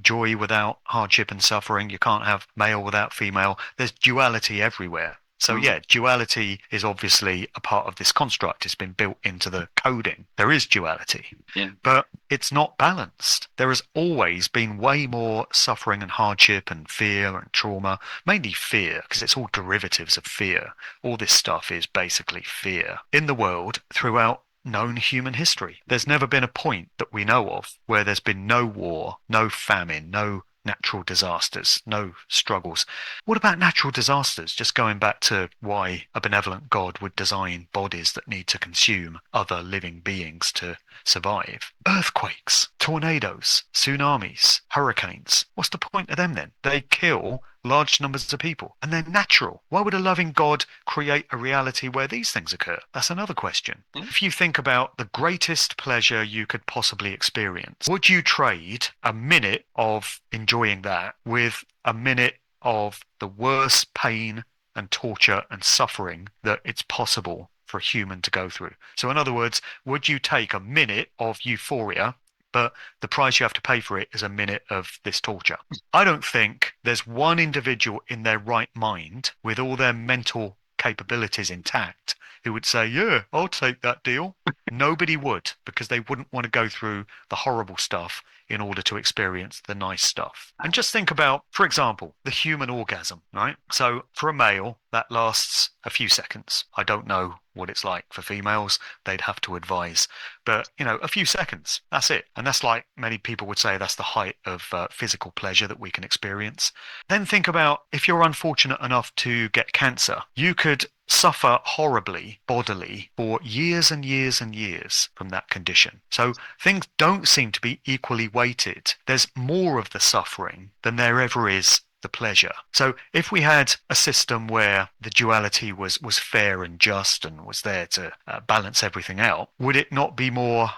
joy without hardship and suffering. You can't have male without female. There's duality everywhere. So
Mhm.
yeah, duality is obviously a part of this construct. It's been built into the coding. There is duality,
Yeah.
but it's not balanced. There has always been way more suffering and hardship and fear and trauma, mainly fear, because it's all derivatives of fear. All this stuff is basically fear in the world throughout known human history. There's never been a point that we know of where there's been no war, no famine, no natural disasters, no struggles. What about natural disasters? Just going back to why a benevolent God would design bodies that need to consume other living beings to survive. Earthquakes, tornadoes, tsunamis, hurricanes. What's the point of them then? They kill large numbers of people and they're natural. Why would a loving God create a reality where these things occur? That's another question.
Yeah.
If you think about the greatest pleasure you could possibly experience, would you trade a minute of enjoying that with a minute of the worst pain and torture and suffering that it's possible for a human to go through? So, in other words, would you take a minute of euphoria, but the price you have to pay for it is a minute of this torture? I don't think there's one individual in their right mind with all their mental capabilities intact who would say, yeah, I'll take that deal. Nobody would, because they wouldn't want to go through the horrible stuff in order to experience the nice stuff. And just think about, for example, the human orgasm, right? So for a male, that lasts a few seconds. I don't know what it's like for females. They'd have to advise. But, a few seconds, that's it. And that's like many people would say that's the height of physical pleasure that we can experience. Then think about if you're unfortunate enough to get cancer, you could suffer horribly bodily for years and years and years from that condition. So things don't seem to be equally weighted. There's more of the suffering than there ever is the pleasure. So if we had a system where the duality was fair and just and was there to balance everything out, would it not be more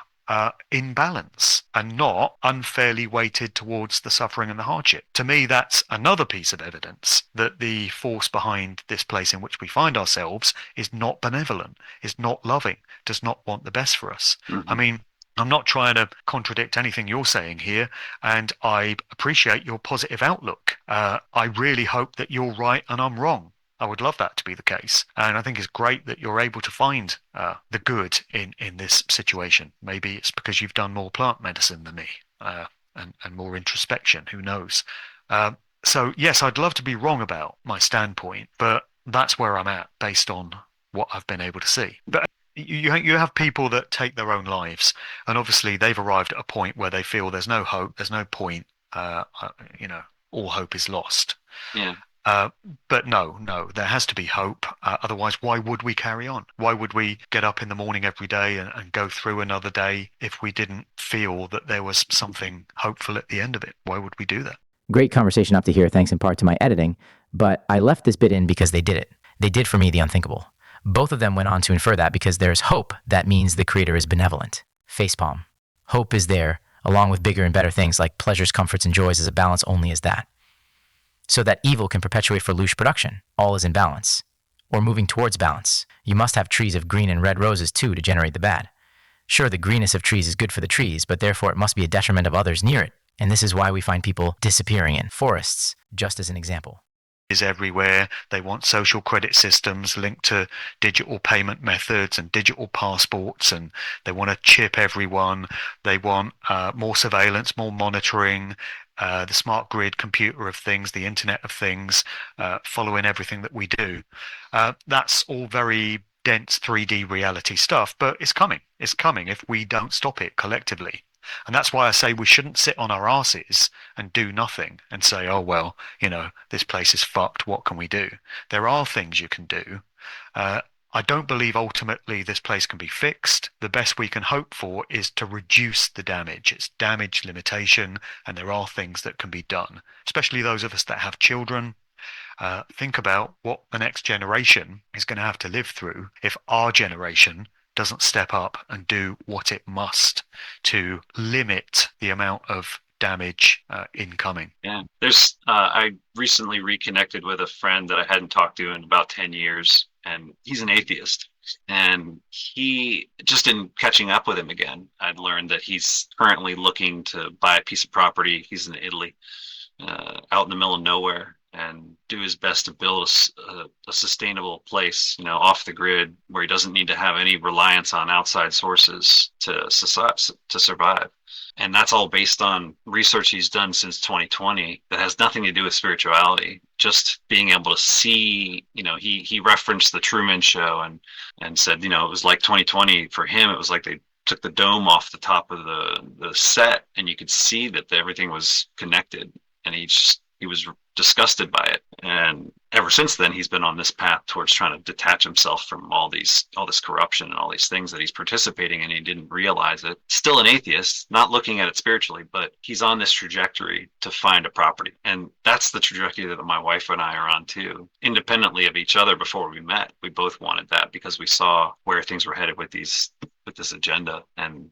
in balance and not unfairly weighted towards the suffering and the hardship? To me, that's another piece of evidence that the force behind this place in which we find ourselves is not benevolent, is not loving, does not want the best for us. I
Mhm.
mean, I'm not trying to contradict anything you're saying here, and I appreciate your positive outlook. I really hope that you're right and I'm wrong. I would love that to be the case. And I think it's great that you're able to find the good in this situation. Maybe it's because you've done more plant medicine than me and more introspection. Who knows? So, yes, I'd love to be wrong about my standpoint, but that's where I'm at based on what I've been able to see. But you have people that take their own lives, and obviously they've arrived at a point where they feel there's no hope, there's no point, you know, all hope is lost.
Yeah.
Uh, but no, there has to be hope. Otherwise, why would we carry on? Why would we get up in the morning every day and go through another day if we didn't feel that there was something hopeful at the end of it? Why would we do that?
Great conversation up to here, thanks in part to my editing, but I left this bit in because they did it. They did for me the unthinkable. Both of them went on to infer that because there's hope, that means the creator is benevolent. Facepalm. Hope is there, along with bigger and better things like pleasures, comforts, and joys as a balance only as that. So that evil can perpetuate for loosh production. All is in balance. Or moving towards balance. You must have trees of green and red roses too to generate the bad. Sure, the greenness of trees is good for the trees, but therefore it must be a detriment of others near it. And this is why we find people disappearing in forests, just as an example.
is everywhere. They want social credit systems linked to digital payment methods and digital passports, and they want to chip everyone. They want more surveillance, more monitoring, the smart grid, computer of things, the Internet of Things, following everything that we do. That's all very dense 3D reality stuff, but it's coming. It's coming if we don't stop it collectively. And that's why I say we shouldn't sit on our asses and do nothing and say, oh, well, this place is fucked. What can we do? There are things you can do. Uh, I don't believe ultimately this place can be fixed. The best we can hope for is to reduce the damage. It's damage limitation, and there are things that can be done, especially those of us that have children. Think about what the next generation is going to have to live through if our generation doesn't step up and do what it must to limit the amount of damage incoming.
Yeah, I recently reconnected with a friend that I hadn't talked to in about 10 years, and he's an atheist. And he, just in catching up with him again, I'd learned that he's currently looking to buy a piece of property. He's in Italy, out in the middle of nowhere, and do his best to build a sustainable place, off the grid, where he doesn't need to have any reliance on outside sources to survive. And that's all based on research he's done since 2020 that has nothing to do with spirituality. Just being able to see, he referenced the Truman Show and said, it was like 2020 for him. It was like they took the dome off the top of the set, and you could see that everything was connected. And he was disgusted by it. And ever since then, he's been on this path towards trying to detach himself from all this corruption and all these things that he's participating in. He didn't realize it. Still an atheist, not looking at it spiritually, but he's on this trajectory to find a property. And that's the trajectory that my wife and I are on too. Independently of each other before we met, we both wanted that because we saw where things were headed with this agenda. And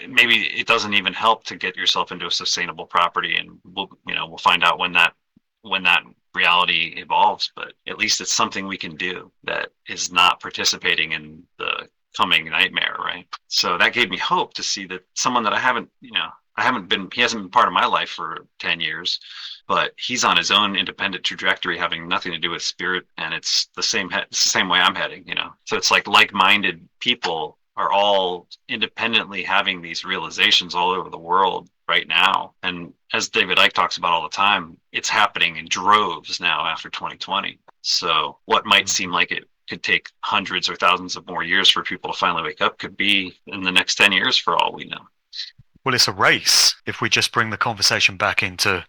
maybe it doesn't even help to get yourself into a sustainable property, and we'll find out when that reality evolves, but at least it's something we can do that is not participating in the coming nightmare, right? So that gave me hope to see that someone that he hasn't been part of my life for 10 years, but he's on his own independent trajectory, having nothing to do with spirit. And it's the same way I'm heading, So it's like-minded people are all independently having these realizations all over the world right now. And as David Icke talks about all the time, it's happening in droves now after 2020. So what might seem like it could take hundreds or thousands of more years for people to finally wake up could be in the next 10 years for all we know.
Well, it's a race. If we just bring the conversation back into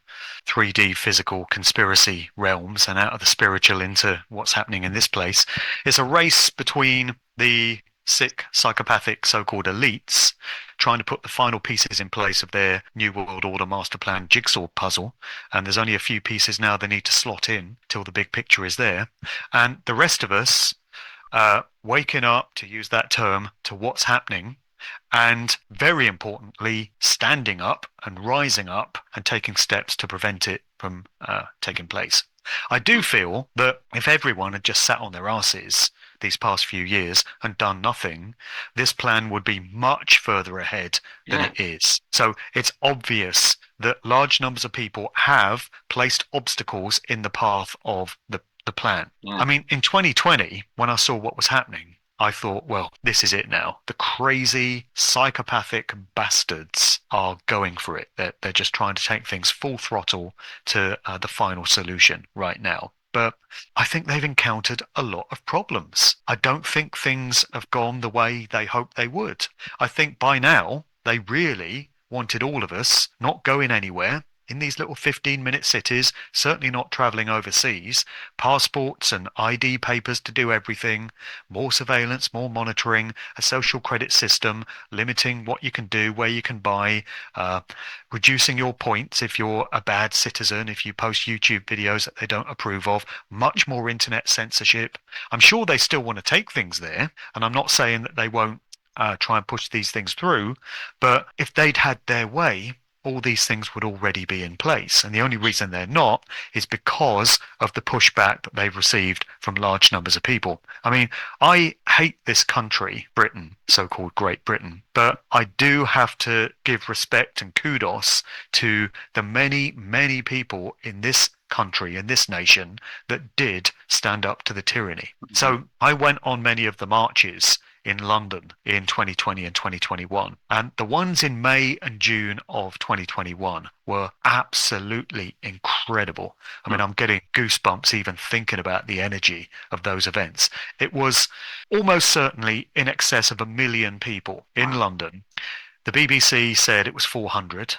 3D physical conspiracy realms and out of the spiritual into what's happening in this place, it's a race between the sick, psychopathic so-called elites trying to put the final pieces in place of their New World Order master plan jigsaw puzzle. And there's only a few pieces now they need to slot in till the big picture is there. And the rest of us waking up, to use that term, to what's happening. And very importantly, standing up and rising up and taking steps to prevent it from taking place. I do feel that if everyone had just sat on their asses these past few years and done nothing, this plan would be much further ahead than it is. So it's obvious that large numbers of people have placed obstacles in the path of the plan. Yeah. I mean, in 2020, when I saw what was happening, I thought, well, this is it now. The crazy, psychopathic bastards are going for it. They're just trying to take things full throttle to the final solution right now. But I think they've encountered a lot of problems. I don't think things have gone the way they hoped they would. I think by now they really wanted all of us not going anywhere in these little 15-minute cities, certainly not traveling overseas, passports and ID papers to do everything, more surveillance, more monitoring, a social credit system, limiting what you can do, where you can buy, reducing your points if you're a bad citizen, if you post YouTube videos that they don't approve of, much more internet censorship. I'm sure they still want to take things there, and I'm not saying that they won't try and push these things through, but if they'd had their way, all these things would already be in place. And the only reason they're not is because of the pushback that they've received from large numbers of people. I mean, I hate this country, Britain, so-called Great Britain, but I do have to give respect and kudos to the many, many people in this country, in this nation, that did stand up to the tyranny.
Mhm.
So I went on many of the marches in London in 2020 and 2021. And the ones in May and June of 2021 were absolutely incredible. I mean, I'm getting goosebumps even thinking about the energy of those events. It was almost certainly in excess of 1 million people in
Wow.
London. The BBC said it was 400,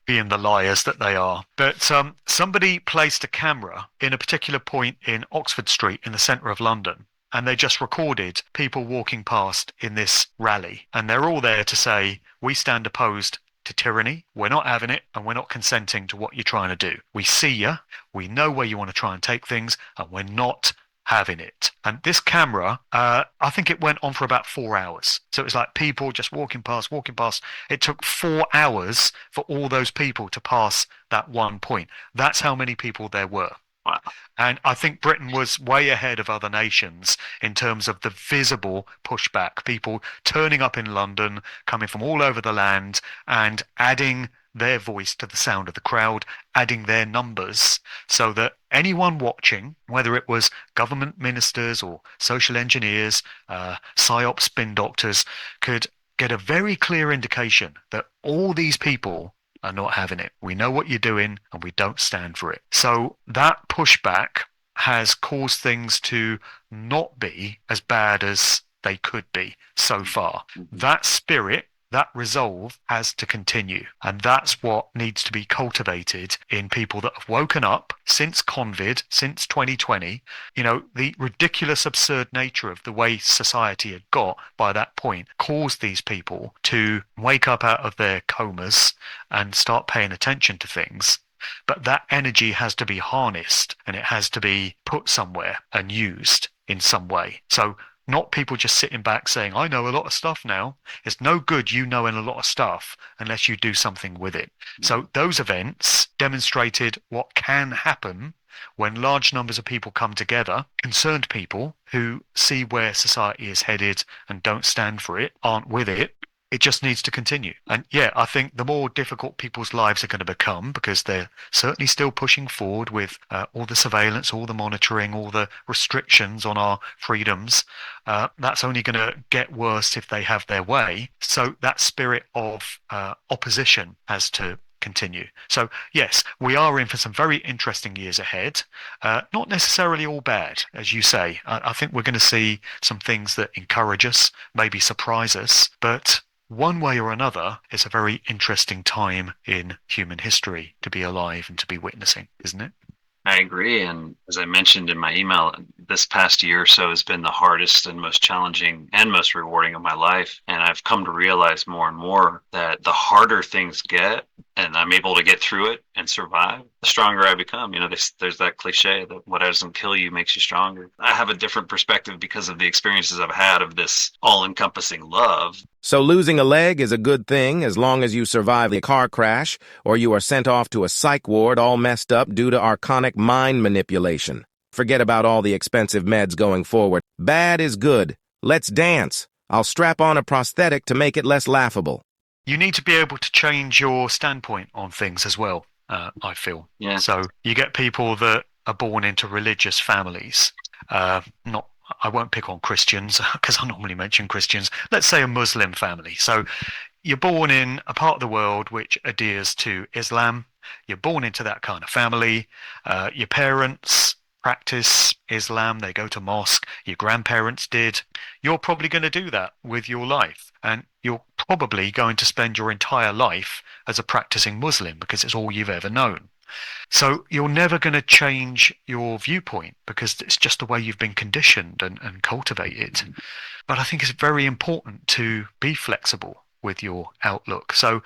being the liars that they are. But somebody placed a camera in a particular point in Oxford Street in the centre of London, and they just recorded people walking past in this rally. And they're all there to say, we stand opposed to tyranny. We're not having it, and we're not consenting to what you're trying to do. We see you. We know where you want to try and take things, and we're not having it. And this camera, I think it went on for about 4 hours. So it was like people just walking past, walking past. It took 4 hours for all those people to pass that one point. That's how many people there were.
Wow.
And I think Britain was way ahead of other nations in terms of the visible pushback, people turning up in London, coming from all over the land and adding their voice to the sound of the crowd, adding their numbers so that anyone watching, whether it was government ministers or social engineers, psyop spin doctors, could get a very clear indication that all these people are not having it. We know what you're doing and we don't stand for it. So that pushback has caused things to not be as bad as they could be so far.
Mm-hmm.
That spirit, that resolve has to continue. And that's what needs to be cultivated in people that have woken up since COVID, since 2020. You know, the ridiculous, absurd nature of the way society had got by that point caused these people to wake up out of their comas and start paying attention to things. But that energy has to be harnessed and it has to be put somewhere and used in some way. So not people just sitting back saying, I know a lot of stuff now. It's no good you knowing a lot of stuff unless you do something with it. So those events demonstrated what can happen when large numbers of people come together, concerned people who see where society is headed and don't stand for it, aren't with it. It just needs to continue. And yeah, I think the more difficult people's lives are going to become, because they're certainly still pushing forward with all the surveillance, all the monitoring, all the restrictions on our freedoms, that's only going to get worse if they have their way. So that spirit of opposition has to continue. So yes, we are in for some very interesting years ahead. Not necessarily all bad, as you say. I think we're going to see some things that encourage us, maybe surprise us, but one way or another, it's a very interesting time in human history to be alive and to be witnessing, isn't it?
I agree. And as I mentioned in my email, this past year or so has been the hardest and most challenging and most rewarding of my life. And I've come to realize more and more that the harder things get and I'm able to get through it and survive, the stronger I become. You know, there's that cliche that what doesn't kill you makes you stronger. I have a different perspective because of the experiences I've had of this all-encompassing love.
So losing a leg is a good thing as long as you survive a car crash or you are sent off to a psych ward all messed up due to archonic mind manipulation. Forget about all the expensive meds going forward. Bad is good. Let's dance. I'll strap on a prosthetic to make it less laughable.
You need to be able to change your standpoint on things as well, I feel.
Yeah.
So you get people that are born into religious families, not I won't pick on Christians because I normally mention Christians. Let's say a Muslim family. So you're born in a part of the world which adheres to Islam. You're born into that kind of family. Your parents practice Islam. They go to mosque. Your grandparents did. You're probably going to do that with your life. And you're probably going to spend your entire life as a practicing Muslim because it's all you've ever known. So you're never going to change your viewpoint because it's just the way you've been conditioned and cultivated. But I think it's very important to be flexible with your outlook. So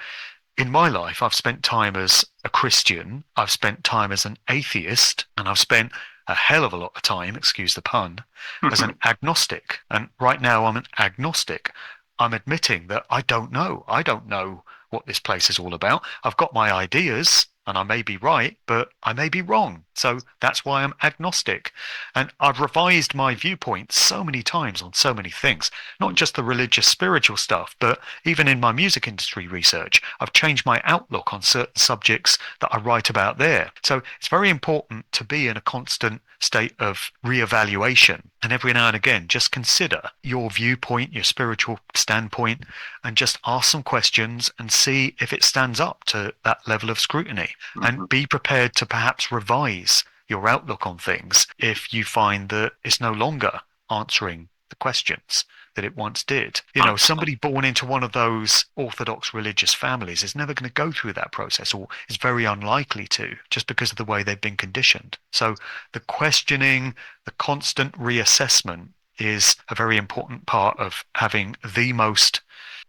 in my life, I've spent time as a Christian, I've spent time as an atheist, and I've spent a hell of a lot of time, excuse the pun, as an agnostic. And right now I'm an agnostic. I'm admitting that I don't know. I don't know what this place is all about. I've got my ideas. And I may be right, but I may be wrong. So that's why I'm agnostic. And I've revised my viewpoint so many times on so many things, not just the religious, spiritual stuff, but even in my music industry research, I've changed my outlook on certain subjects that I write about there. So it's very important to be in a constant state of reevaluation. And every now and again, just consider your viewpoint, your spiritual standpoint, and just ask some questions and see if it stands up to that level of scrutiny.
Mhm.
And be prepared to perhaps revise your outlook on things if you find that it's no longer answering the questions that it once did. You know,
100%.
somebody born into one of those Orthodox religious families is never going to go through that process, or is very unlikely to, just because of the way they've been conditioned. So the questioning, the constant reassessment is a very important part of having the most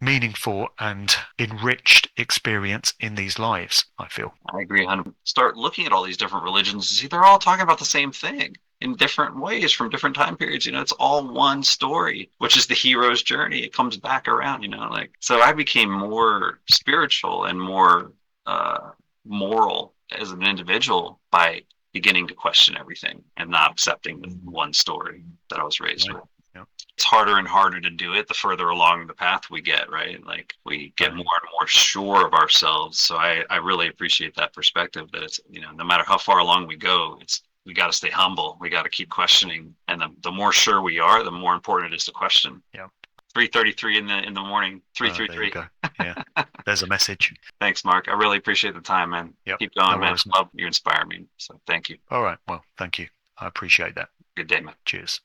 meaningful and enriched experience in these lives, I feel.
I agree 100. Start looking at all these different religions and see they're all talking about the same thing in different ways from different time periods. It's all one story, which is the hero's journey. It comes back around, like, so I became more spiritual and more moral as an individual by beginning to question everything and not accepting the one story that I was raised
Right.
with.
Yeah.
It's harder and harder to do it the further along the path we get, right? Like we get more and more sure of ourselves. So I really appreciate that perspective that it's, no matter how far along we go, we got to stay humble. We got to keep questioning. And the more sure we are, the more important it is to question.
Yeah.
3:33 in the morning.
There you
3:33.
go. Yeah. There's a message.
Thanks, Mark. I really appreciate the time, man.
Yep.
Keep going,
No
man.
worries.
Love you inspire me. So thank you.
All right. Well, thank you. I appreciate that.
Good day, man.
Cheers.